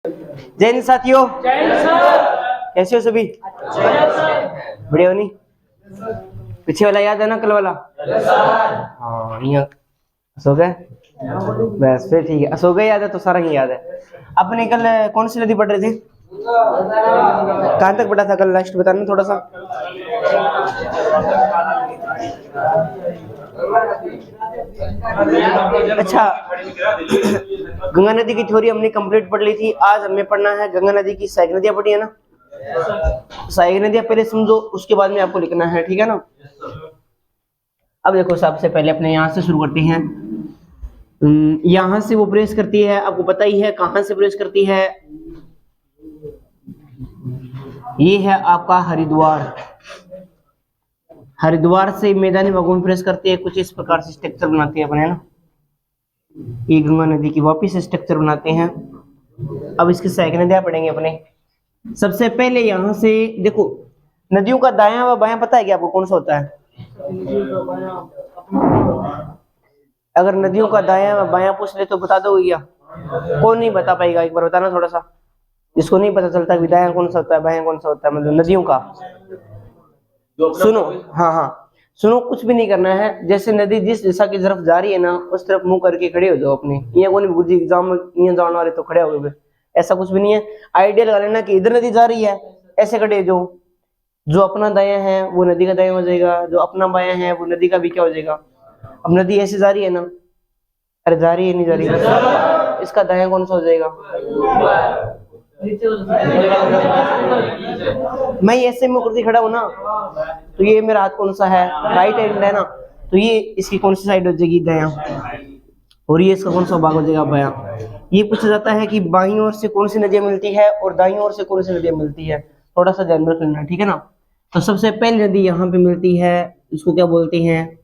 जय हिंद साथियों, कैसे हो सभी? बढ़िया हो नहीं? पीछे वाला याद है ना, कल वाला? हाँ, यहाँ सो गए बस, फिर ठीक है। सो गए याद है तो सारा ही याद है। अपने कल कौन सी नदी पढ़ रहे थे? कहाँ तक पढ़ा था कल? लास्ट बताना थोड़ा सा। अच्छा, गंगा नदी की थ्योरी हमने कंप्लीट पढ़ ली थी। आज हमें पढ़ना है गंगा नदी की सहायक नदियां। पढ़ी है ना? सहायक नदियां पहले समझो, उसके बाद में आपको लिखना है, ठीक है ना? अब देखो, सबसे पहले अपने यहाँ से शुरू करते हैं। यहाँ से वो प्रेस करती है, आपको पता ही है कहाँ से प्रेस करती है। ये है आपका हरिद्वार। हरिद्वार से मैदानी भागों में प्रेस करती है। कुछ इस प्रकार से स्ट्रक्चर बनाते हैं अपने, है ना? ये गंगा नदी की वापिस स्ट्रक्चर बनाते हैं। अब इसकी सहायक नदियां पढ़ेंगे अपने। सबसे पहले यहाँ से देखो, नदियों का दायां व बायां पता है कि आपको कौन सा होता है? अगर नदियों का दायां व बायां पूछ ले तो बता दो भैया। कौन नहीं बता पाएगा? एक बार बताना थोड़ा सा, जिसको नहीं पता चलता कि दायां कौन सा होता है बायां कौन सा होता है, मतलब नदियों का। सुनो, हाँ हाँ सुनो, कुछ भी नहीं करना है। जैसे नदी जिस दिशा की तरफ जा रही है ना, उस तरफ मुंह करके खड़े हो जाओ अपने। ये कौन गुरुजी एग्जाम में ये जाने वाले तो खड़े हो गए, ऐसा कुछ भी नहीं है। आइडिया लगा लेना कि इधर नदी जा रही है, ऐसे खड़े हो जाओ। जो अपना दायां है वो नदी का दायां हो जाएगा, जो अपना बायां है वो नदी का भी क्या हो जाएगा। अब नदी ऐसे जा रही है ना, अरे जा रही है नहीं जा रही है, इसका दायां कौन सा हो जाएगा? मैं ऐसे मुंह करके खड़ा हूं ना, तो ये मेरा हाथ कौन सा है? राइट हैंड है ना, तो ये इसकी कौन सी साइड हो जाएगी? दायां। और ये इसका कौन सा भाग हो जाएगा? बायां। ये पूछा जाता है कि बाईं ओर से कौन सी नदियां मिलती है और दाईं ओर से कौन सी नदियां मिलती है। थोड़ा सा ध्यान रख लेना, ठीक है ना? तो सबसे पहली नदी यहाँ पे मिलती है, इसको क्या बोलते हैं?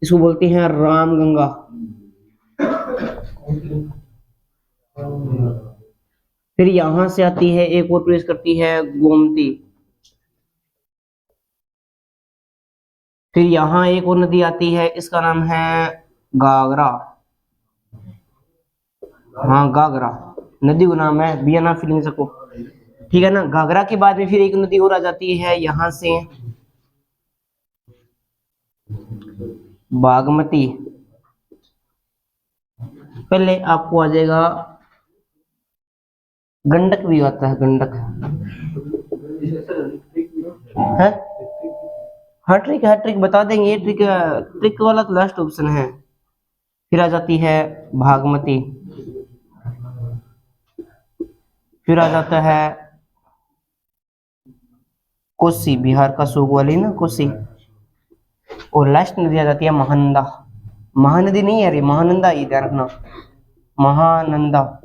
इसको बोलते हैं रामगंगा। फिर यहां से आती है, एक और प्रेस करती है, गोमती। फिर यहाँ एक और नदी आती है, इसका नाम है गागरा। हाँ, गागरा नदी का नाम है, बिया ना फीलिंग सको, ठीक है ना? घाघरा के बाद में फिर एक नदी और आ जाती है यहां से, बागमती। पहले आपको आ जाएगा, गंडक भी आता है, गंडक है। हाँ ट्रिक है, ट्रिक बता देंगे। ट्रिक ट्रिक वाला तो लास्ट ऑप्शन है। फिर आ जाती है भागमती। फिर आ जाता है कोसी, बिहार का सूख वाली ना कोसी। और लास्ट नदी आ जाती है महानंदा। महानदी नहीं है, अरे महानंदा, ये ध्यान रखना, महानंदा।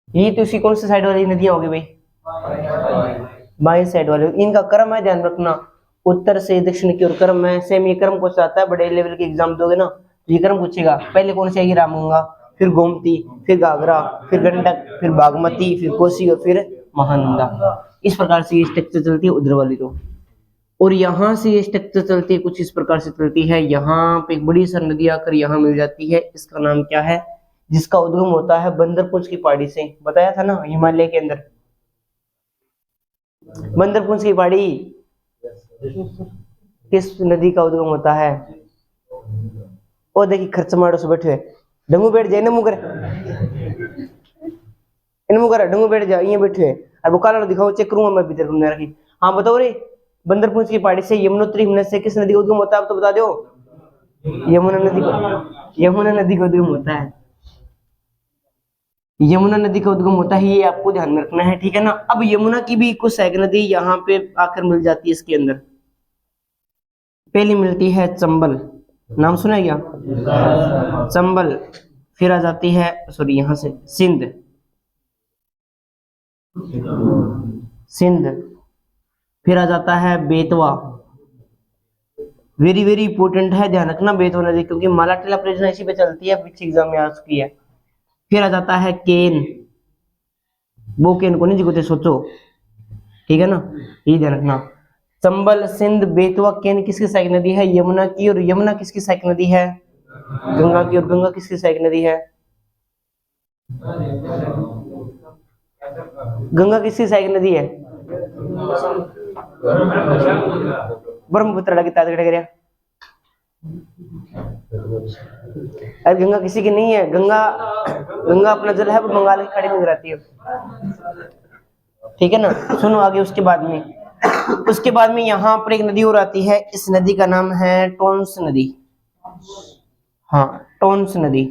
ये तो इसी कौन सी साइड वाली नदियां होगी भाई? बाई साइड वाले। इनका क्रम है, ध्यान रखना, उत्तर से दक्षिण की ओर क्रम है। सेम ये क्रम पूछा जाता है, बड़े लेवल के एग्जाम दोगे ना तो ये क्रम पूछेगा। पहले कौन सी आएगी? रामगंगा, फिर गोमती, फिर घाघरा, फिर गंडक, फिर बागमती, फिर कोसी और फिर महानंदा। इस प्रकार से ये स्ट्रक्चर चलती है उधर वाली तो। और यहाँ से ये स्ट्रक्चर चलती है, कुछ इस प्रकार से चलती है। यहाँ पे एक बड़ी सी नदी आकर यहाँ मिल जाती है, इसका नाम क्या है? जिसका उद्गम होता है बंदरपुंज की पहाड़ी से। बताया था ना, हिमालय के अंदर बंदरपुंज की पहाड़ी किस नदी का उद्गम होता है? ओ देखिए, खर्च मारो से बैठे डंगू बैठ जाए, नमू करे इनमु करे, डंगू बैठ जाओ, ये बैठे और वो काला दिखाओ, चेक करूंगा मैं भीतर घूमने रखी। हाँ बताओ रे, बंदरपुंज की पहाड़ी से यमुनोत्री हिमनद से किस नदी का उद्गम होता है? आप तो बता दो। यमुना नदी को, यमुना नदी का उद्गम होता है, यमुना नदी का उद्गम होता है। ये आपको ध्यान में रखना है, ठीक है ना? अब यमुना की भी कुछ सहायक नदी यहाँ पे आकर मिल जाती है इसके अंदर। पहली मिलती है चंबल, नाम सुना है क्या? चंबल। फिर आ जाती है, सॉरी, यहाँ से सिंध, सिंध। फिर आ जाता है बेतवा। वेरी वेरी इंपोर्टेंट है, ध्यान रखना बेतवा नदी, क्योंकि माला टीला परियोजना इसी पे चलती है, पीछे एग्जाम में आ चुकी है। फिर आ जाता है केन, वो केन को नहीं जिगोते सोचो, ठीक है ना? ये ध्यान रखना, चंबल, सिंध, बेतवा, केन किसकी सहायक नदी है? यमुना की। और यमुना किसकी सहायक नदी है? गंगा की। और गंगा किसकी सहायक नदी है? गंगा किसकी सहायक नदी है? ब्रह्मपुत्र लगी ताज गया। अरे गंगा किसी की नहीं है, गंगा गंगा अपना जल है वो बंगाल की खाड़ी में गिराती है। ठीक है ना, सुनो आगे। उसके बाद में यहाँ पर एक नदी और आती है, इस नदी का नाम है टोंस नदी। हाँ, टोंस नदी,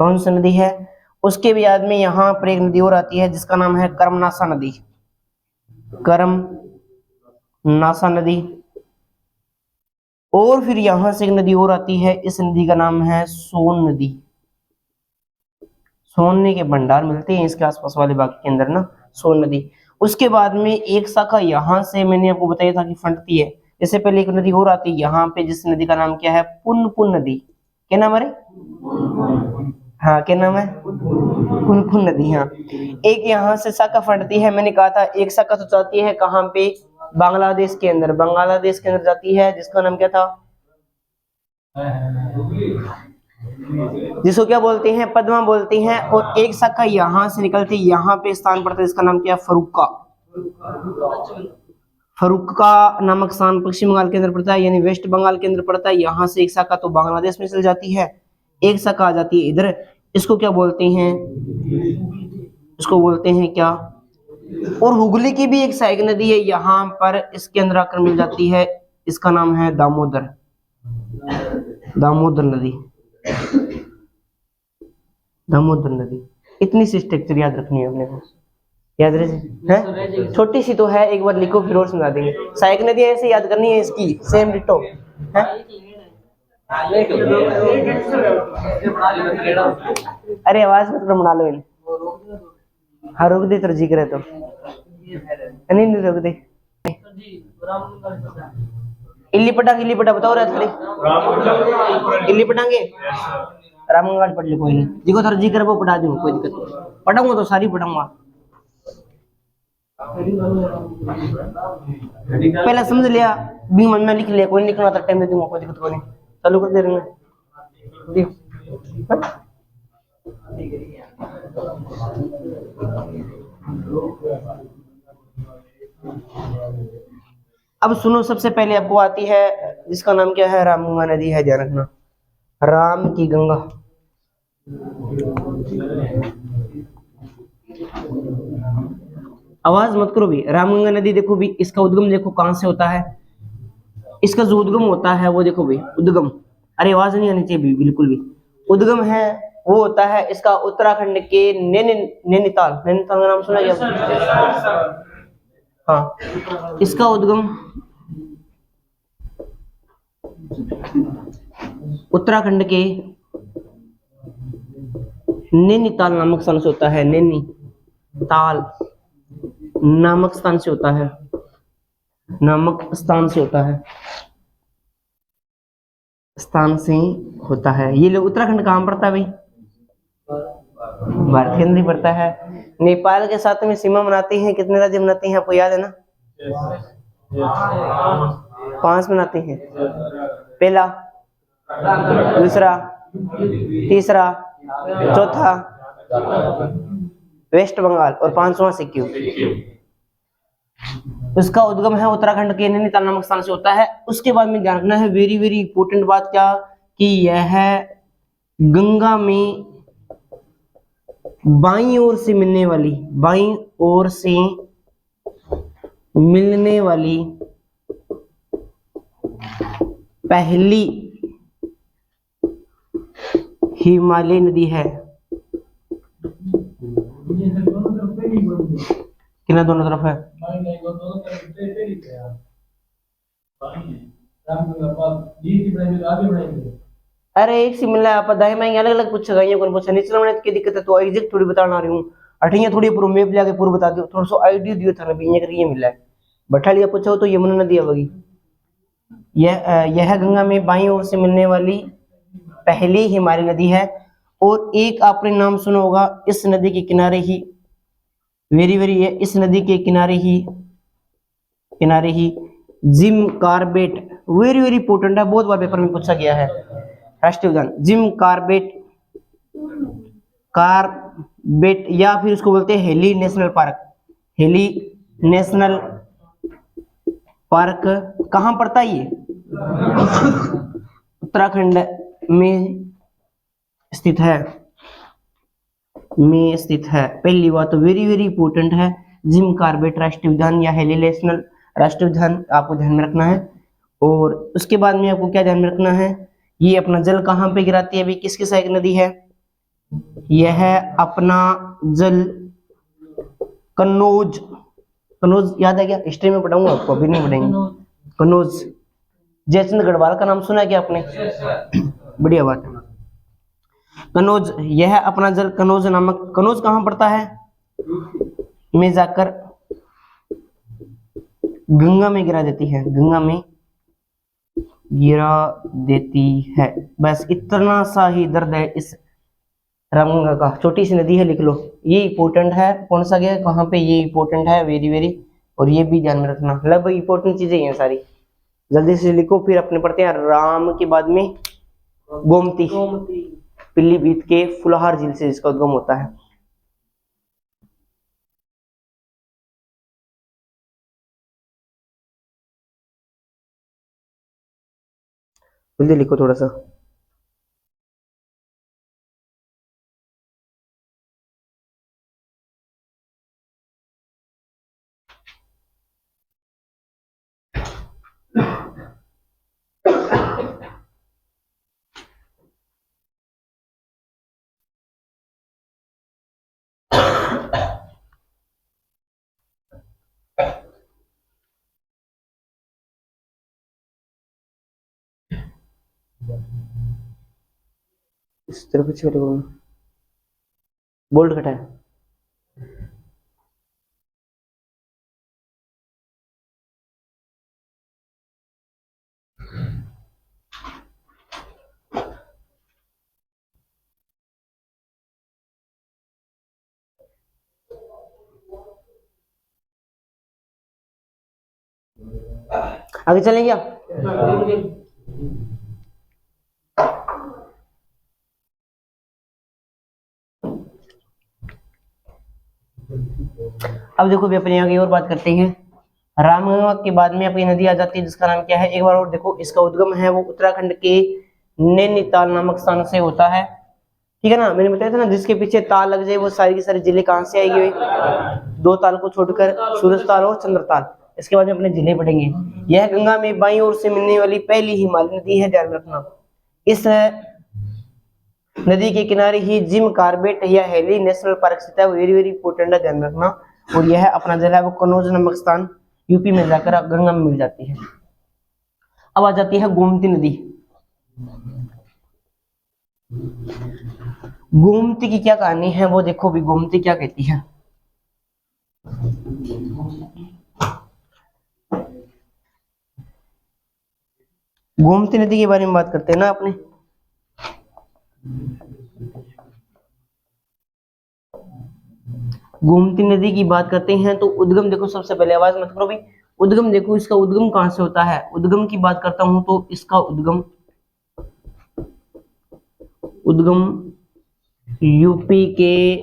टोंस नदी है। उसके बाद में यहाँ पर एक नदी और आती है जिसका नाम है कर्मनासा नदी, कर्मनासा नदी। और फिर यहां से एक नदी और आती है, इस नदी का नाम है सोन नदी। सोने के भंडार मिलते हैं इसके आसपास वाले बाग के अंदर ना, सोन नदी। उसके बाद में एक शाखा यहां से मैंने आपको बताया था कि फंटती है। इससे पहले एक नदी और आती है यहाँ पे, जिस नदी का नाम क्या है? पुनपुन नदी। क्या नाम है? हाँ, क्या नाम है? पुनपुन नदी। हाँ, एक यहाँ से शाखा फंटती है। मैंने कहा था एक शाखा तो जाती है कहाँ पे? बांग्लादेश के अंदर, बांग्लादेश के अंदर जाती है, जिसका नाम क्या था? जिसको क्या बोलते हैं? पद्मा बोलते हैं। और एक शाखा यहाँ से निकलती, यहाँ पे स्थान पड़ता है, इसका नाम क्या? फरुक्का। फरुक्का नामक स्थान पश्चिम बंगाल के अंदर पड़ता है, यानी वेस्ट बंगाल के अंदर पड़ता है। यहाँ से एक शाखा तो बांग्लादेश में चल जाती है, एक शाखा आ जाती है इधर। इसको क्या बोलते हैं? इसको बोलते हैं क्या? और हुगली की भी एक सहायक नदी है यहाँ पर, इसके अंदर आकर मिल जाती है, इसका नाम है दामोदर, दामोदर नदी, दामोदर नदी। इतनी सी स्ट्रक्चर याद रखनी है अपने को, याद रहे? छोटी सी तो है, एक बार लिखो फिर और समझा देंगे। सहायक नदी ऐसे याद करनी है इसकी, सेम डिटो है। अरे आवाज मत बना लो इन्हें। हाँ, रोक दे तो जी करे तो नहीं रोक दे। इल्ली पटा बताओ रहा था। इल्ली पटांगे, रामगढ़ पढ़ ले, कोई नहीं। जिको थोड़ा जी करे वो पटा दूंगा, कोई दिक्कत नहीं। पढ़ाऊंगा तो सारी पढ़ाऊंगा। पहले समझ लिया, बी मन में लिख लिया, कोई लिखना था टाइम दे दूंगा, कोई दिक्कत नहीं। चालू कर दे रहे हैं। अब सुनो, सबसे पहले आपको आती है जिसका नाम क्या है? रामगंगा नदी है, ध्यान रखना, राम की गंगा। आवाज मत करो भी। रामगंगा नदी देखो भी, इसका उद्गम देखो कहां से होता है। इसका जो उद्गम होता है वो देखो भी, उद्गम, अरे आवाज नहीं आनी चाहिए भी, बिल्कुल भी। उद्गम है वो होता है इसका उत्तराखंड के नैनीताल, नैनीताल का नाम सुना गया? हाँ, इसका उद्गम उत्तराखंड के नैनीताल नामक स्थान से होता है, नैनीताल नामक स्थान से होता है, नामक स्थान से होता है, स्थान से होता है। ये लोग उत्तराखंड कहाँ पड़ता है भाई? भारत के अंदर ही पड़ता है। नेपाल के साथ में सीमा बनाते हैं, कितने राज्य बनाते हैं आपको याद है ना? 5 बनाते हैं, पहला, दूसरा, तीसरा, चौथा वेस्ट बंगाल और 5वां सिक्किम। उसका उद्गम है उत्तराखंड के नैनीताल नामक स्थान से होता है। उसके बाद में ध्यान रखना है, वेरी वेरी इंपॉर्टेंट बात क्या, कि यह गंगा में बाईं ओर से मिलने वाली, बाईं ओर से मिलने वाली पहली हिमालय नदी है। कितना दोनों तरफ है? अरे एक सी मिलना है, आप दाएं बाएं अलग अलग पूछेगा, ये कौन पूछा? नीचे में की दिक्कत है तो एग्जैक्ट थोड़ी बताना रही हूँ। अठिया थोड़ी पूरा मैप लेके पूरा बता दो, थोड़ा सा आइडिया दियो था ना भी, ये करके ये मिला है। बठालिया पूछो तो यमुना नदी आवेगी। यह गंगा में बाईं ओर से मिलने वाली पहली हिमालय नदी है। और एक आपने नाम सुना होगा, इस नदी के किनारे ही, वेरी वेरी है, इस नदी के किनारे ही Jim Corbett, very very important है, बहुत बार पेपर में पूछा गया है। राष्ट्रीय उद्यान जिम कार्बेट कार्बेट, या फिर उसको बोलते हैं heli national park. Heli national park कहाँ पड़ता है ये? उत्तराखंड में स्थित है, पहली बात तो वेरी वेरी इंपॉर्टेंट है, जिम कॉर्बेट राष्ट्रीय उद्यान या हेली नेशनल राष्ट्रीय उद्यान आपको ध्यान में रखना है। और उसके बाद में आपको क्या ध्यान में रखना है, ये अपना जल कहाँ पे गिराती है, अभी किसकी सहायक नदी है? यह है अपना जल कन्नौज, कन्नौज याद है क्या? हिस्ट्री में पढ़ाऊंगा आपको, अभी नहीं पढ़ेंगे। कन्नौज, जयचंद गढ़वाल का नाम सुना है क्या आपने? बढ़िया बात है। कन्नौज, यह अपना जल कन्नौज नामक, कन्नौज कहाँ पड़ता है? में जाकर गंगा में गिरा देती है, गंगा में गिरा देती है। बस इतना सा ही दर्द है इस रामगंगा का। छोटी सी नदी है, लिख लो, ये इंपॉर्टेंट है। कौन सा गया कहाँ पे, ये इंपॉर्टेंट है वेरी वेरी, और ये भी ध्यान में रखना। लगभग इंपॉर्टेंट चीजें हैं सारी, जल्दी से लिखो। फिर अपने पढ़ते हैं राम के बाद में गोमती, पीलीभीत के फुलहार झील से इसका उद्गम होता है। जल्दी लिखो थोड़ा सा। इस तरफ से बोल्ड कटा है। आगे चलें क्या? अब देखो भी अपने आगे और बात करते हैं। रामगंगा के बाद में अपनी नदी आ जाती है जिसका नाम क्या है, एक बार और देखो। इसका उद्गम है वो उत्तराखंड के नैनीताल नामक स्थान से होता है, ठीक है ना। मैंने बताया था ना, जिसके पीछे ताल लग जाए वो सारी की सारी जिले कहाँ से आएगी? दो ताल को छोड़कर सूरज ताल और चंद्र ताल। इसके बाद में अपने जिले पढ़ेंगे। यह गंगा में बाईं ओर से मिलने वाली पहली हिमालय नदी है, ध्यान रखना। इस नदी के किनारे ही जिम कॉर्बेट या हेली नेशनल पार्क स्थित है, वेरी वेरी इंपॉर्टेंट है, ध्यान रखना। और यह अपना जल है वो कन्नौज नामक स्थान यूपी में जाकर गंगा में मिल जाती है। अब आ जाती है गोमती नदी। गोमती की क्या कहानी है वो देखो भी, गोमती क्या कहती है। गोमती नदी के बारे में बात करते हैं ना अपने। गोमती नदी की बात करते हैं तो उद्गम देखो, सबसे पहले आवाज मत करो भाई। उद्गम देखो, इसका उद्गम कहां से होता है? उद्गम की बात करता हूं तो इसका उद्गम यूपी के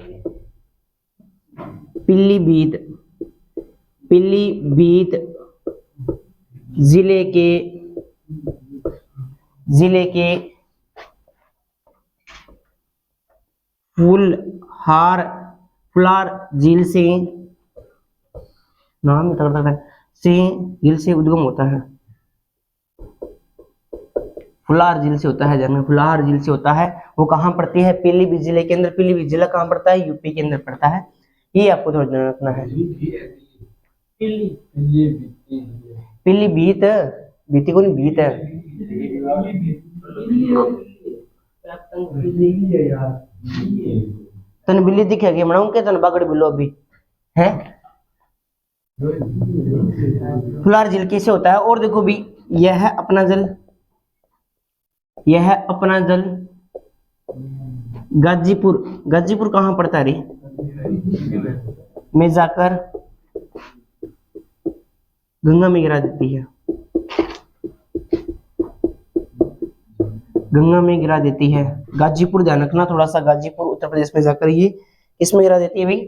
पीलीभीत जिले के फुलार झील से, नाम से झील से उद्गम होता है। फुलार झील से होता है, जन्म फुलार झील से होता है। वो कहाँ पड़ती है? पीलीभीत जिले के अंदर। पीलीभीत जिला कहाँ पड़ता है? यूपी के अंदर पड़ता है। ये आपको थोड़ा ध्यान रखना है। पीलीभीत, बीती को नहीं भीत है। तन बिल्ली दिखेगी बनाऊं क्या? तन बागड़ बिल्लो अभी है। फुलार झील कैसे होता है? और देखो भी, यह अपना जल गाजीपुर कहाँ पड़ता है रे? में जाकर गंगा में गिरा देती है। गंगा में गिरा देती है। गाजीपुर ध्यान रखना थोड़ा सा, गाजीपुर उत्तर प्रदेश में जाकर ये किसमें गिरा देती है भाई?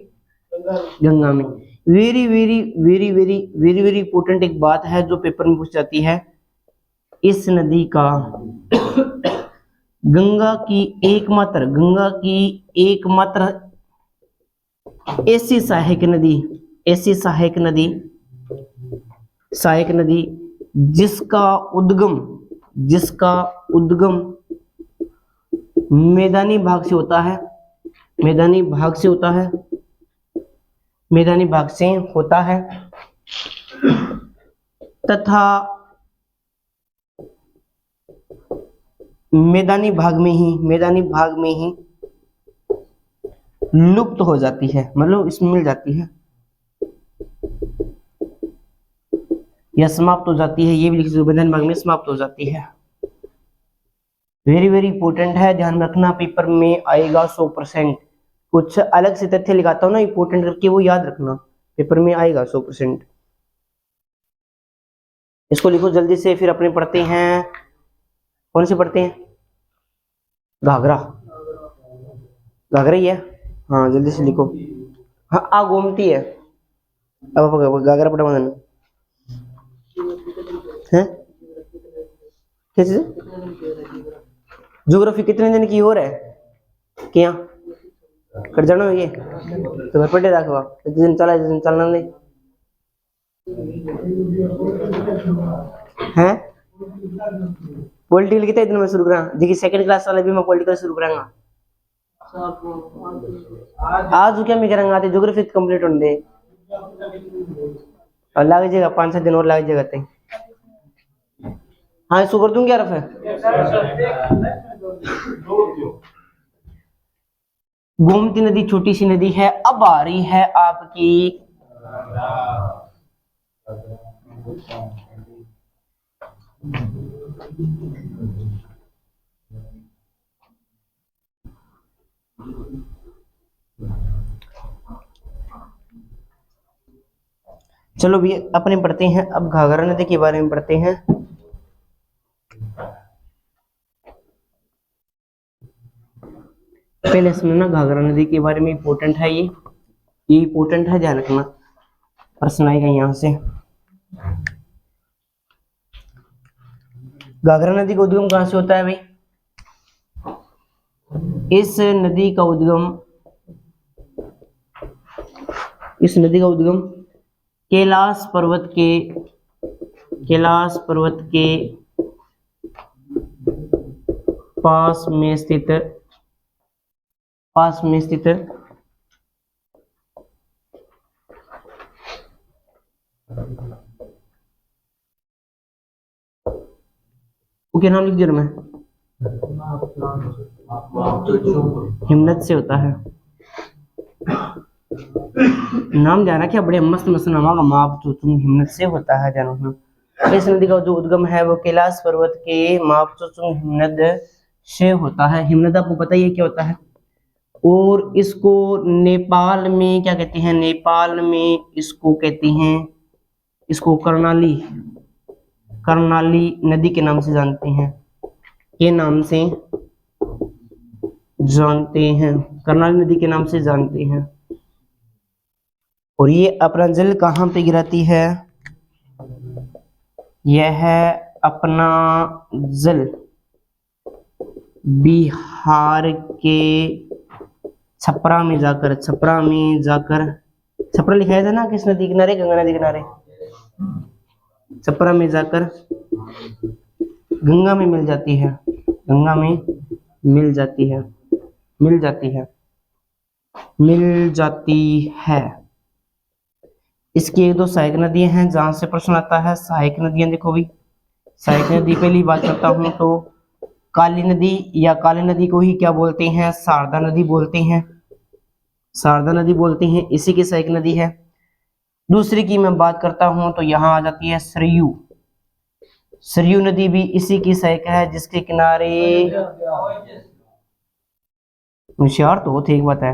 गंगा में। Very very very very very very important एक बात है जो पेपर में पूछ जाती है, इस नदी का गंगा की एकमात्र ऐसी सहायक नदी जिसका उद्गम मैदानी भाग से होता है, तथा मैदानी भाग में ही लुप्त हो जाती है, मतलब इसमें मिल जाती है या समाप्त हो जाती है, ये भी लिख दो, मैदानी भाग में समाप्त हो जाती है। वेरी वेरी इंपॉर्टेंट है, ध्यान रखना, पेपर में आएगा 100%। कुछ अलग से तथ्य लिखाता हूँ ना इंपॉर्टेंट करके, वो याद रखना, पेपर में आएगा 100%। इसको लिखो जल्दी से, फिर अपने पढ़ते हैं। कौन से पढ़ते हैं? घाघरा ही है, हाँ जल्दी से लिखो। हाँ गोमती है, अब घाघरा पढ़ा मैंने है। कैसे? ज्योग्राफी कितने दिन की और है क्या कर जाना ये तो घर पढ़े रखवा दिन चलना नहीं है। पॉलिटिकल कितने दिन में शुरू करा? देखिए सेकंड क्लास वाले भी मैं पॉलिटिकल शुरू करांगा आज। क्या मैं करांगा? आते ज्योग्राफी कंप्लीट होने दे और लग जाएगा 5-6 दिन और लग जाएगा। हाँ इसको कर दूंगी यार। गोमती नदी छोटी सी नदी है। अब आ रही है आपकी चलो भी अपने पढ़ते हैं, अब घाघरा नदी के बारे में पढ़ते हैं। पहले सुनना घाघरा नदी के बारे में, इंपॉर्टेंट है ये इंपॉर्टेंट है, ध्यान रखना, प्रश्न आएगा यहां से। घाघरा नदी का उद्गम कहां से होता है भाई? इस नदी का उद्गम कैलाश पर्वत के पास में स्थित क्या नाम लिख दिया मैं? हिमनद से होता है। नाम जाना क्या बड़े मस्त नाम का माप चुचुंग हिमनद से होता है। जानो इस नदी का जो उद्गम है वो कैलाश पर्वत के माप चुचुंग हिमनद से होता है। हिमनद आपको पता ही है क्या होता है। और इसको नेपाल में क्या कहते हैं? नेपाल में इसको कहते हैं, इसको कर्णाली नदी के नाम से जानते हैं, कर्णाली नदी के नाम से जानते हैं। और ये अपना जल कहाँ पे गिराती है? यह अपना जल बिहार के छपरा में जाकर छपरा लिखाया था ना, किस नदी किनारे? गंगा नदी किनारे। छपरा में जाकर गंगा में मिल जाती है। इसकी 1-2 सहायक नदियां हैं जहां से प्रश्न आता है। सहायक नदियां देखो भी, सहायक नदी पहली बात करता हूं तो काली नदी, या काली नदी को ही क्या बोलते हैं? शारदा नदी बोलते हैं, इसी की सहायक नदी है। दूसरी की मैं बात करता हूं तो यहां आ जाती है सरयू नदी भी इसी की सहायक है, जिसके किनारे होशियार तो ठीक बात है।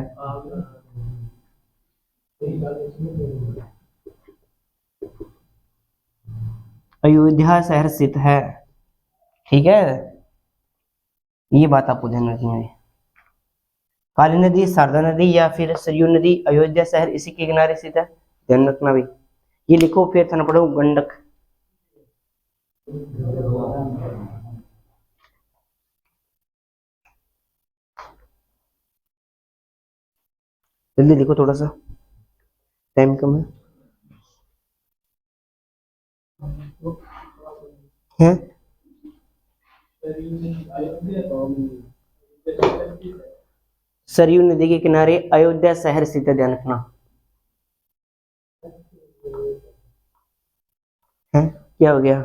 अयोध्या शहर स्थित है, ठीक है। ये बात आपको ध्यान रखनी है। काली नदी, शारदा नदी या फिर सरयू नदी, अयोध्या शहर इसी के किनारे स्थित है, ध्यान रखना भाई। ये लिखो फिर था ना पढ़ो, गंडक। जल्दी लिखो, थोड़ा सा टाइम कम है। सरयू नदी के किनारे अयोध्या शहर स्थित है, ध्यान रखना है। क्या हो गया?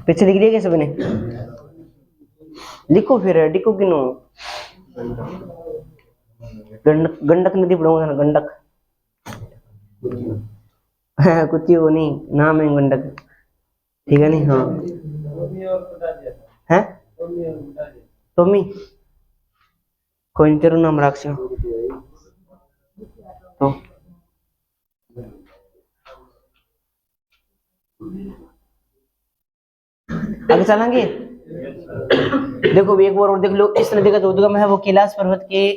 पीछे लिख दिया क्या सबने? लिखो फिर, लिखो किनो। गंडक, गंडक नदी पढ़ूंगा ना, गंडक। कुछ वो नहीं, नाम है गंडक, ठीक है नहीं? हाँ है टोमी, कोई नहीं, तेरा नाम राख तो आगे चलेंगे। देखो एक बार और देख लो, इस नदी का जो उद्गम है वो कैलाश पर्वत के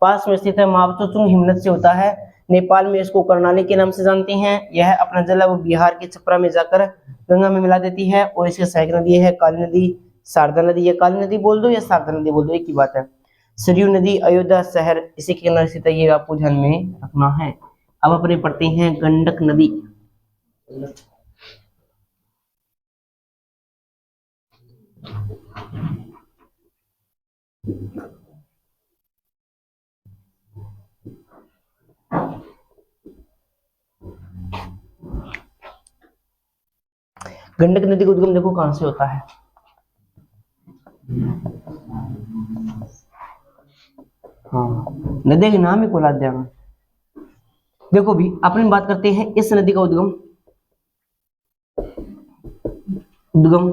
पास में स्थित है, मावचुंग हिमनद से होता है। नेपाल में इसको कर्णाली के नाम से जानते हैं। यह अपना जल वो बिहार के छपरा में जाकर गंगा में मिला देती है। और इसकी सहायक नदी है काली नदी, शारदा नदी। या काली नदी बोल दो या शारदा नदी बोल दो, एक ही बात है। सरयू नदी अयोध्या शहर इसी के किनारे स्थित है, ये आपको ध्यान में रखना है। अब अपने पढ़ते हैं गंडक नदी। गंडक नदी का उद्गम देखो कहां से होता है। हाँ, नदी के नाम ही कोलाद्या में। देखो भी अपन बात करते हैं इस नदी का उद्गम, उद्गम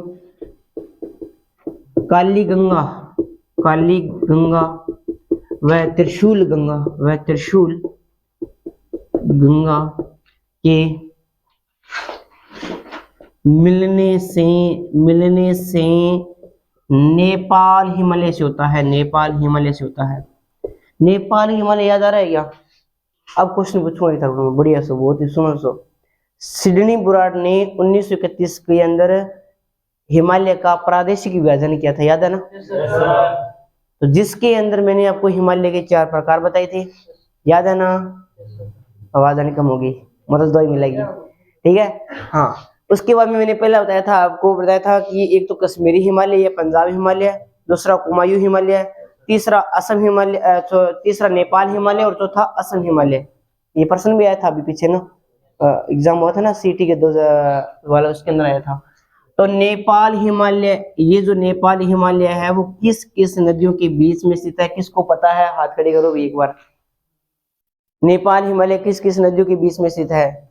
काली गंगा, काली गंगा व त्रिशूल गंगा, व त्रिशूल गंगा के मिलने से नेपाल हिमालय से होता है, नेपाल हिमालय से होता है। नेपाल हिमालय याद आ रहा है क्या? अब क्वेश्चन पूछूंगा इधर, बढ़िया से, बहुत ही सुनो सो। सिडनी बुराड ने 1931 के अंदर हिमालय का प्रादेशिक विभाजन किया था, याद है ना? तो जिसके अंदर मैंने आपको हिमालय के 4 प्रकार बताए थे, याद है ना? आवाज आनी कम होगी, मतलब दवाई मिलेगी, ठीक है? हाँ, उसके बाद में मैंने पहले बताया था, आपको बताया था कि एक तो कश्मीरी हिमालय या पंजाब हिमालय, दूसरा कुमायूं हिमालय, तीसरा असम हिमालय, तीसरा नेपाल हिमालय और चौथा असम हिमालय। ये प्रश्न भी आया था अभी पीछे ना, एग्जाम हुआ था ना सीटी के 2000 वाला, उसके अंदर आया था। तो नेपाल हिमालय, ये जो नेपाल हिमालय है वो किस किस नदियों के बीच में स्थित है? किसको पता है? हाथ खड़े करो भी एक बार। नेपाल हिमालय किस किस नदियों के बीच में स्थित है?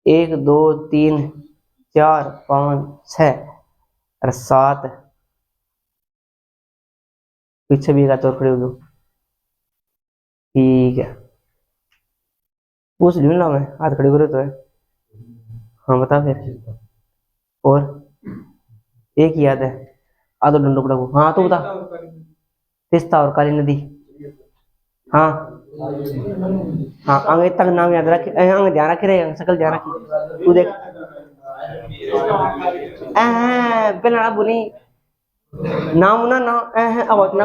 1 2 3 4 5 6 और 7, पीछे भी एक और खड़े हो गए, ठीक है। पूछ लूँ ना मैं, हाथ खड़े करो तो है। हाँ बता फिर। और एक ही याद है, आधो डंडो पड़ा को। हाँ तो बता। तीस्ता और काली नदी। हाँ हाँ, आगे तक नाम याद रख, आगे ध्यान रखे रहे, सकल ध्यान रखी तू देख। पहले ना बोली नाम ना ना, अब ना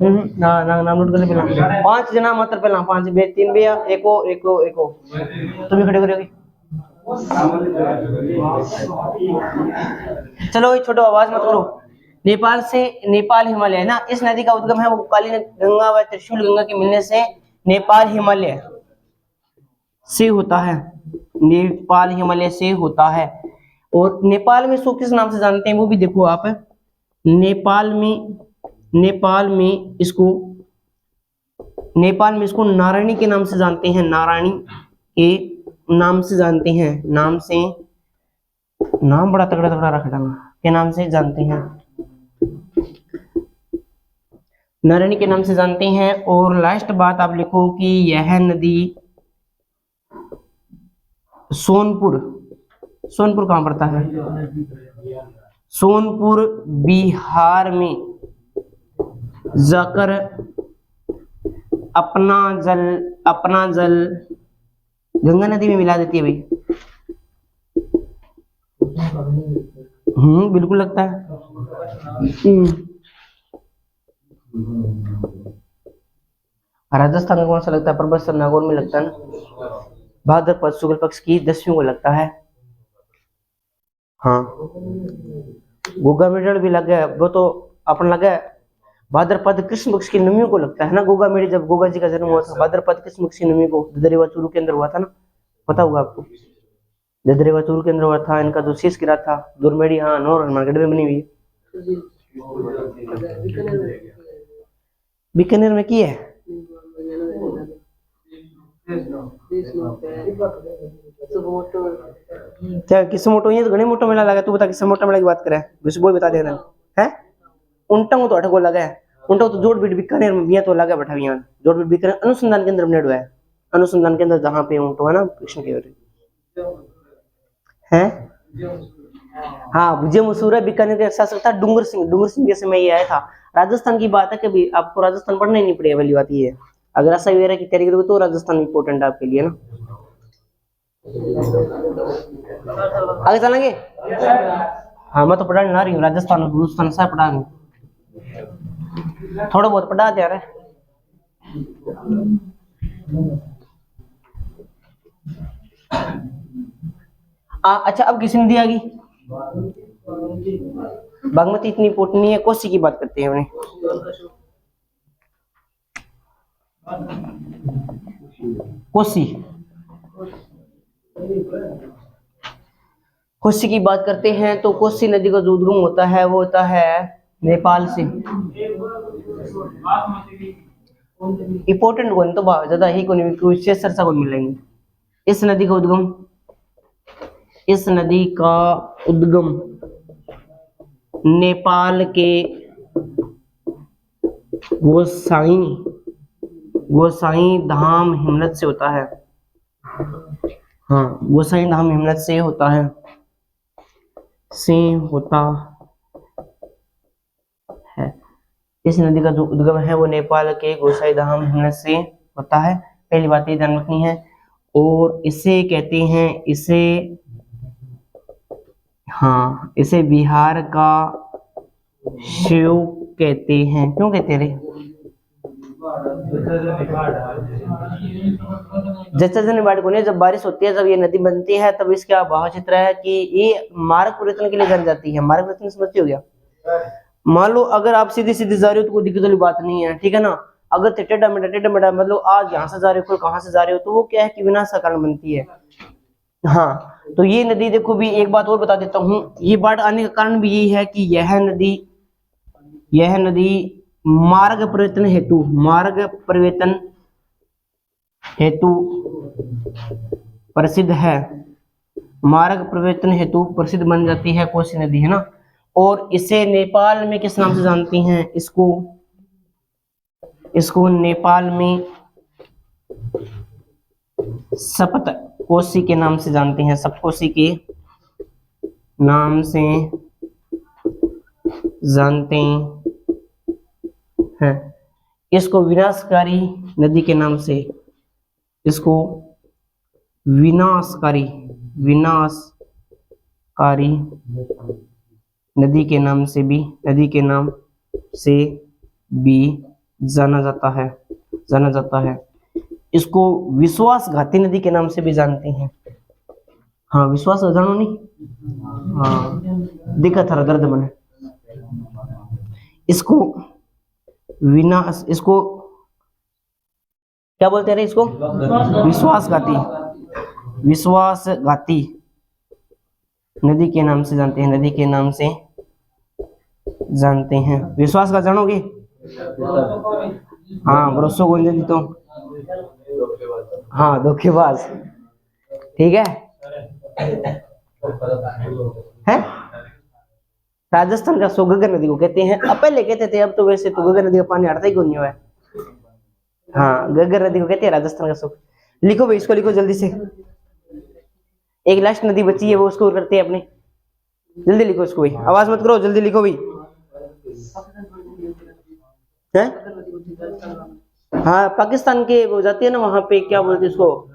ना ना नाम नोट कर ले पहला। 5 जना मात्र पहला, 5 बे 3 बे एको एको एको, तुम भी खड़े करोगे। चलो ये छोटो, आवाज मत करो। नेपाल से, नेपाल हिमालय है ना, इस नदी का उद्गम है वो काली गंगा व त्रिशूल गंगा के मिलने से नेपाल हिमालय से होता है, नेपाल हिमालय से होता है। और नेपाल में इसको किस नाम से जानते हैं वो भी देखो आप। नेपाल में, नेपाल में इसको, नेपाल में इसको नारायणी के नाम से जानते हैं, नारायणी के नाम से जानते हैं, नाम से, नाम बड़ा तगड़ा तगड़ा रख डाला, के नाम से जानते हैं। नारायणी के नाम से जानते हैं। और लास्ट बात आप लिखो कि यह नदी सोनपुर, सोनपुर कहाँ पड़ता है? सोनपुर बिहार में जाकर अपना जल गंगा नदी में मिला देती है भाई। बिल्कुल लगता है। राजस्थान में कौन सा लगता है? परबत नागौर में लगता है ना। भाद्रपद शुक्ल पक्ष की 10वीं को लगता है। हाँ, गोगा मेढ़ भी लगा है, वो तो अपन लगा है। भाद्रपद कृष्ण पक्ष की 9वीं को लगता है ना गोगा मेढ़, जब गोगा जी का जन्म हुआ था भाद्रपद कृष्ण पक्ष की 9वीं को ददरेवा चूरू के अंदर हुआ था ना, पता होगा आपको। ददरेवा चूरू के अंदर हुआ था, इनका जो शीश गिरा था दुर्मेड़ी, हाँ, नौर मार्केट में बनी हुई है। बीकानेर में की है क्या? किस मोटो ये तो घने मोटो मेला लगा, तू बता किस मोटो मेला की बात करे? विश्व बोल बता देना है। उल्टा तो अटको लगा है, उल्टा तो जोड़ बीट बीकानेर में बिया तो लगा बैठा बिया, जोड़ बीट बीकानेर अनुसंधान केंद्र में नेड़ है, अनुसंधान केंद्र जहाँ पे उल्टो है ना कृष्ण के है। हाँ, मुझे मशहूर है बीकानेर का शासक था डूंगर सिंह के समय ये आया था। राजस्थान की बात है, कभी आपको राजस्थान पढ़ना ही नहीं पड़ेगा, वाली बात ये है। अगर ऐसा वगैरह की तैयारी करोगे तो राजस्थान इंपॉर्टेंट है आपके लिए ना। आगे चलेंगे। हाँ, मैं तो पढ़ाने ला रही हूँ, राजस्थान और हिंदुस्तान सब पढ़ा रही हूँ, थोड़ा बहुत पढ़ा दे रहा है। अच्छा, अब किसी नदी आ गई? बागमती इतनी इंपॉर्टेंट नहीं है, कोसी की बात करते हैं हमने। कोसी की बात करते हैं तो कोसी नदी का जो उद्गम होता है वो होता है नेपाल से। इंपॉर्टेंट कौन तो ज्यादा ही कौन विशेष चर्चा को मिलेंगे। इस नदी का उद्गम नेपाल के गोसाई धाम हिमनद से होता है। हाँ, गोसाई धाम हिमनद से होता है, इस नदी का जो उद्गम है वो नेपाल के गोसाई धाम हिमनद से होता है। पहली बात ये ध्यान रखनी है। और इसे कहते हैं, इसे बिहार का शिव कहते हैं। क्यों कहते हैं रे? जब बारिश होती है, जब ये नदी बनती है, तब इसका भाव चित्र है कि ये मार्ग परिवर्तन के लिए जानी जाती है। मार्ग परिवर्तन समझते हो गया? मान लो अगर आप सीधी सीधी जा रहे हो तो कोई दिक्कत वाली बात नहीं है, ठीक है ना। अगर टेढ़ा मेढ़ा मतलब आज यहाँ से जा रहे हो, कहाँ से जा रहे हो, तो वो क्या है कि विनाश का कारण बनती है। हाँ, तो ये नदी देखो भी, एक बात और बता देता हूँ, ये बाढ़ आने का कारण भी यही है कि यह नदी मार्ग परिवर्तन हेतु प्रसिद्ध है। मार्ग परिवर्तन हेतु प्रसिद्ध बन जाती है कोसी नदी, है ना। और इसे नेपाल में किस नाम से जानती हैं? इसको नेपाल में सप्त कोसी के नाम से जानते हैं, सप्तकोसी के नाम से जानते हैं। इसको विनाशकारी नदी के नाम से, इसको विनाशकारी नदी के नाम से भी जाना जाता है। इसको विश्वासघाती नदी के नाम से भी जानते हैं। हाँ, विश्वास जानो नहीं, हाँ दिक्कत था दर्द बने। इसको क्या बोलते हैं? इसको विश्वासघाती नदी के नाम से जानते हैं। विश्वास का जानोगे? हाँ, भरोसा को नदी तो हाँ, धोखेबाज, ठीक है। राजस्थान का सुख घग्गर नदी को कहते हैं। अब पहले कहते थे, अब तो वैसे तो घग्गर नदी का पानी हटता ही क्यों नहीं हुआ है। हाँ, घग्गर नदी को कहते हैं राजस्थान का सुख। लिखो भाई, इसको लिखो जल्दी से। एक लास्ट नदी बची है, वो उसको करते हैं अपने। जल्दी लिखो इसको भाई, आवाज मत करो, जल्दी लिखो भाई। है? हाँ, पाकिस्तान के वो जाती है ना, वहां पे क्या बोलते हैं इसको,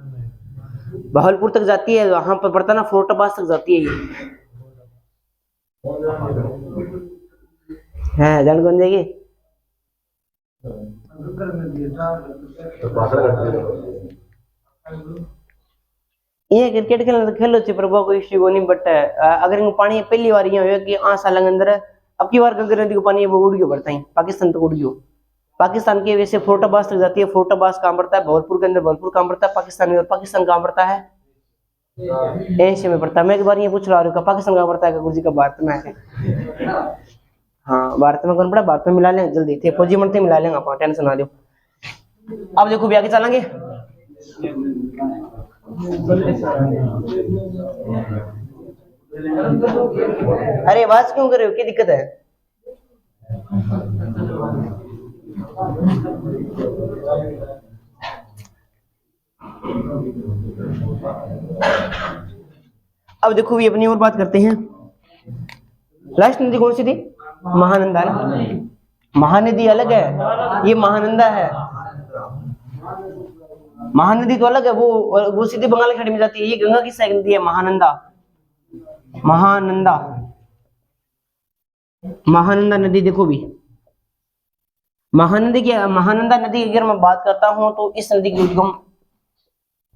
बहावलपुर तक जाती है, वहां पर पड़ता ना, फोर्टाबाद तक जाती है ये। है जान कौन जाएगी। ये क्रिकेट खेलना खेलो ची प्रभु कोई इश्यू नहीं, बट अगर इनको पानी पहली बार ये हो कि साल अंदर अब की बार घग्गर नदी को पानी वो उड़ गयो बढ़ता है, पाकिस्तान तक उड़ गयो। पाकिस्तान के वैसे फोर्टाबाद तक जाती है, फोर्टाबाद कहां पड़ता है, भावलपुर के अंदर, भावलपुर कहां पड़ता है पाकिस्तान में, और पाकिस्तान कहां पड़ता है, एशिया में पड़ता है। मैं एक बार ये पूछ रहा हूँ पाकिस्तान कहां पड़ता है, गुरु जी का भारत में है। हाँ, भारत में कौन पड़ा, भारत में मिला लेंगे जल्दी थे, फौजी मंत्री मिला लेंगे आप, टेंशन ना लो। अब देखो भी आगे चलेंगे। अरे आवाज क्यों कर रहे हो, क्या दिक्कत है। अब देखो भी अपनी और बात करते हैं। लास्ट नदी कौन सी थी, महानंदा ना। महानदी अलग है, ये महानंदा है। महानदी तो अलग है, वो सीधे बंगाल की खाड़ी में जाती है, ये गंगा की सहायक नदी है महानंदा। महानंदा, महानंदा नदी देखो भी, महानदी की, महानंदा नदी अगर मैं बात करता हूं तो इस नदी की उद्गम,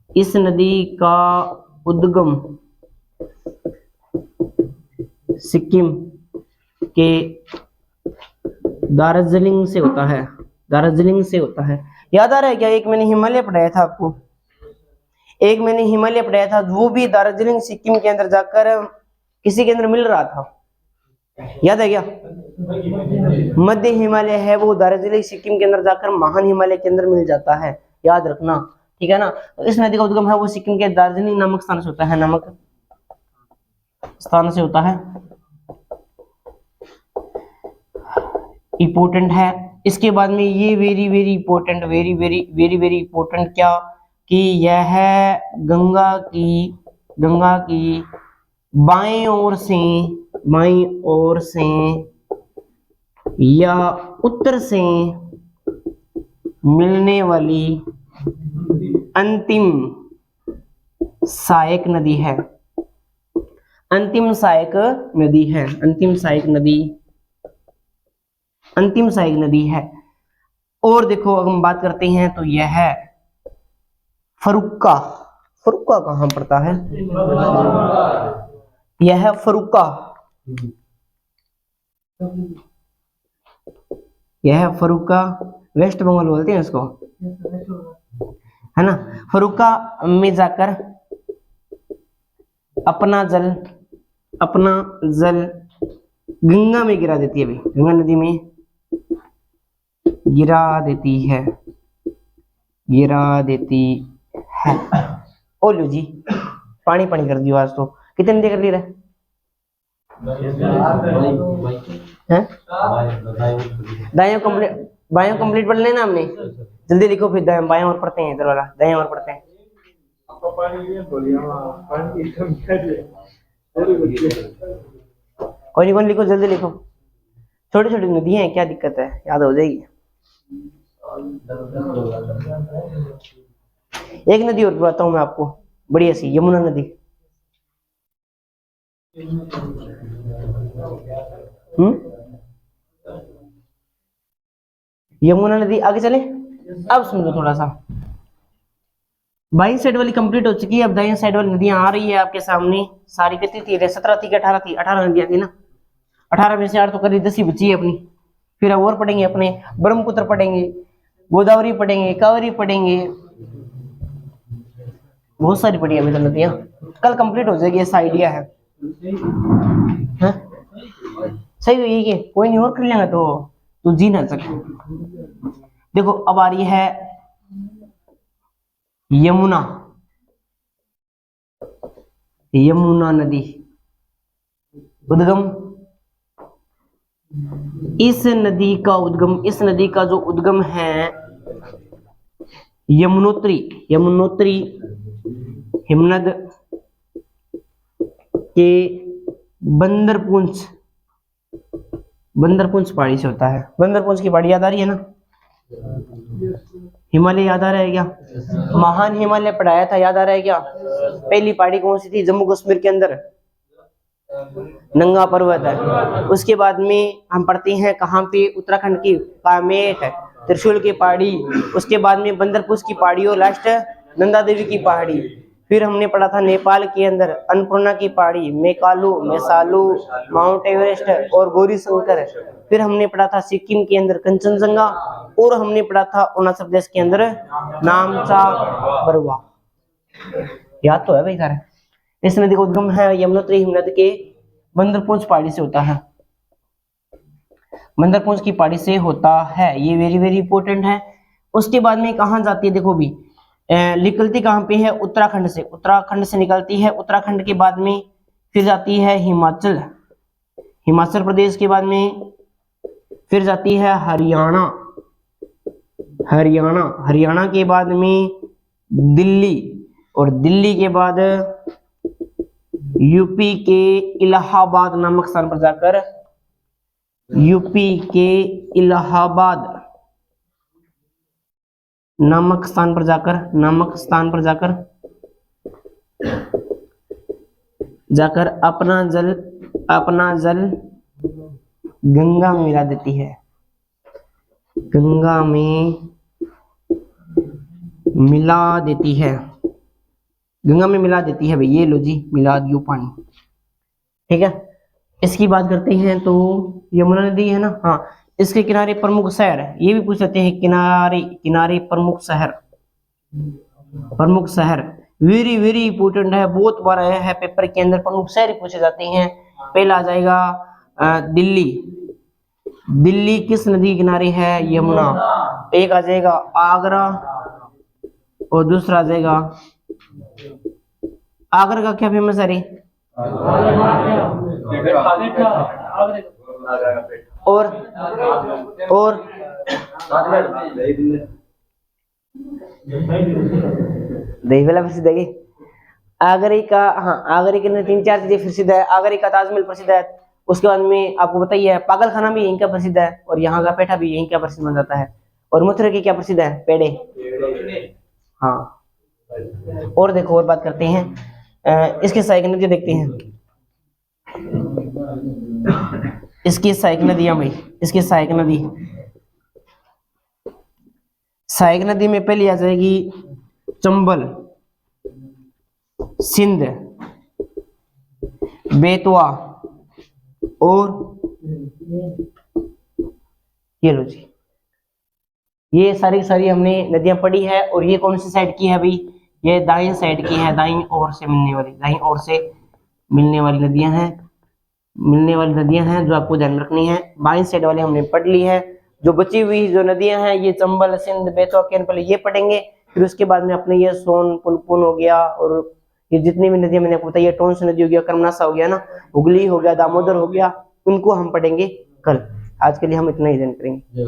इस नदी का उद्गम सिक्किम के दार्जिलिंग से होता है, दार्जिलिंग से होता है। याद आ रहा है क्या, एक मैंने हिमालय पढ़ाया था आपको, एक मैंने हिमालय पढ़ाया था, वो भी दार्जिलिंग सिक्किम के अंदर जाकर किसी के अंदर मिल रहा था, याद है क्या। मध्य हिमालय है वो दार्जिलिंग सिक्किम के अंदर जाकर महान हिमालय के अंदर मिल जाता है, याद रखना, ठीक है ना। इस नदी का उद्गम है वो सिक्किम के दार्जिलिंग नामक स्थान से होता है, नामक स्थान से होता है। इंपॉर्टेंट है। इसके बाद में ये very very important, very very very very important क्या, कि यह है गंगा की बाएं ओर से या उत्तर से मिलने वाली अंतिम सहायक नदी है, अंतिम सहायक नदी है, अंतिम सहायक नदी, अंतिम सहायक नदी है। और देखो अगर हम बात करते हैं तो यह है फरुक्का, फरुक्का कहां पड़ता है, यह है फरुक्का, यह है फरुक्का, वेस्ट बंगाल बोलते हैं इसको, है ना। फरुक्का में जाकर अपना जल गंगा में गिरा देती है, भाई गंगा नदी में गिरा देती है। ओ लो जी, पानी पानी कर दियो आज तो, कितने देर कर ली रहे हैं। बायों कंप्लीट पढ़ लेना हमने, जल्दी लिखो फिर बायों और पढ़ते हैं, इधर वाला दाएं और पढ़ते हैं। कोई नहीं लिखो, जल्दी लिखो, छोटी छोटी नदियां हैं, क्या दिक्कत है, याद हो जाएगी। एक नदी और बताता हूं मैं आपको, बढ़िया सी, यमुना नदी। यमुना नदी, आगे चले। अब समझो थोड़ा सा, बाईं साइड वाली कंप्लीट हो चुकी है, अब दाईं साइड वाली नदियां आ रही है आपके सामने सारी। कितनी थी, 17 थी कि 18 थी, 18 नदियां थी ना, 18 में से 8 तो करीब 10 ही बची है अपनी। फिर अब और पढ़ेंगे अपने, ब्रह्मपुत्र पढ़ेंगे, गोदावरी पढ़ेंगे, कावेरी पढ़ेंगे, बहुत सारी पढ़ी अभी तो नदियां, कल कंप्लीट हो जाएगी, ऐसा आइडिया है। सही तो यही है, कोई नहीं और कर लेंगे तो जी ना सके। देखो अब आ रही है यमुना, यमुना नदी, उद्गम इस नदी का जो उद्गम है यमुनोत्री हिमनद के बंदरपुंज पहाड़ी से होता है। बंदरपुंज की पहाड़ी याद आ रही है ना? हिमालय याद आ रहा है क्या? महान हिमालय पढ़ाया था, याद आ रहा है क्या? पहली पहाड़ी कौन सी थी? जम्मू कश्मीर के अंदर नंगा पर्वत है। उसके बाद में हम पढ़ते हैं कहाँ पे? उत्तराखंड की कामेट, त्रिशूल की पहाड़ी, उसके बाद में बंदरपुर की पहाड़ी और लास्ट नंदा देवी की पहाड़ी। फिर हमने पढ़ा था नेपाल के अंदर अन्नपूर्णा की पहाड़ी, मेकालू, मेसालू, माउंट एवरेस्ट और गौरी शंकर। फिर हमने पढ़ा था सिक्किम के अंदर कंचनजंगा, और हमने पढ़ा था अरुणाचल प्रदेश के अंदर नामचा बरुआ। याद तो है भाई सारे। इस नदी का उद्गम है यमुनोत्री हिमनद के बंदरपुंज पहाड़ी से होता है। बंदरपुंज की पहाड़ी से होता है, ये वेरी वेरी इंपॉर्टेंट है। उसके बाद में कहाँ जाती है? देखो भी निकलती कहाँ पे है? उत्तराखंड से। उत्तराखंड से निकलती है। उत्तराखंड के बाद में फिर जाती है हिमाचल प्रदेश के बाद में फिर जाती है हरियाणा के बाद में दिल्ली, और दिल्ली के बाद यूपी के इलाहाबाद नामक स्थान पर जाकर नामक स्थान पर जाकर अपना जल गंगा में मिला देती है। गंगा में मिला देती है भाई। ये लो जी, मिला दियो पानी। ठीक है, इसकी बात करते हैं तो यमुना नदी है ना। हाँ, इसके किनारे प्रमुख शहर है, ये भी पूछ सकते हैं। किनारे प्रमुख शहर वेरी वेरी इंपोर्टेंट है, बहुत बार आया है पेपर के अंदर। प्रमुख शहर पूछे जाते हैं। पहला आ जाएगा दिल्ली किस नदी के किनारे है? यमुना। एक आ जाएगा आगरा, और दूसरा आ जाएगा आगरा का क्या फेमस है रे? और दही वाला प्रसिद्ध है। आगरे का, हाँ, आगरे के अंदर 3-4 चीजें प्रसिद्ध है। आगरे का ताजमहल प्रसिद्ध है। उसके बाद में आपको बताइए पागल खाना भी यहीं का प्रसिद्ध है, और यहाँ का पेठा भी यहीं का प्रसिद्ध माना जाता है। और मथुरा की क्या प्रसिद्ध है? पेड़े। हाँ, और देखो और बात करते हैं। इसके सहायक नदी देखते हैं। इसकी सहायक नदियां भाई, इसकी सहायक नदी में पहली आ जाएगी चंबल, सिंध, बेतवा, और ये लो जी। ये सारी हमने नदियां पढ़ी है। और ये कौन सी साइड की है भाई? ये दाईं साइड की है, दाईं ओर से मिलने वाली नदियां हैं जो आपको ध्यान में रखनी है। बाईं साइड वाली हमने पढ़ ली है। जो बची हुई जो नदियां हैं ये चंबल, सिंध, बेतवा के पहले ये पढ़ेंगे। फिर उसके बाद में अपने ये सोन, पुनपुन हो गया, और ये जितनी भी नदियां मैंने आपको बताई, टोंस नदी हो गया, कर्मनासा हो गया ना, हुगली हो गया, दामोदर हो गया, उनको हम पढ़ेंगे कल। आज के लिए हम इतना ही जान करेंगे।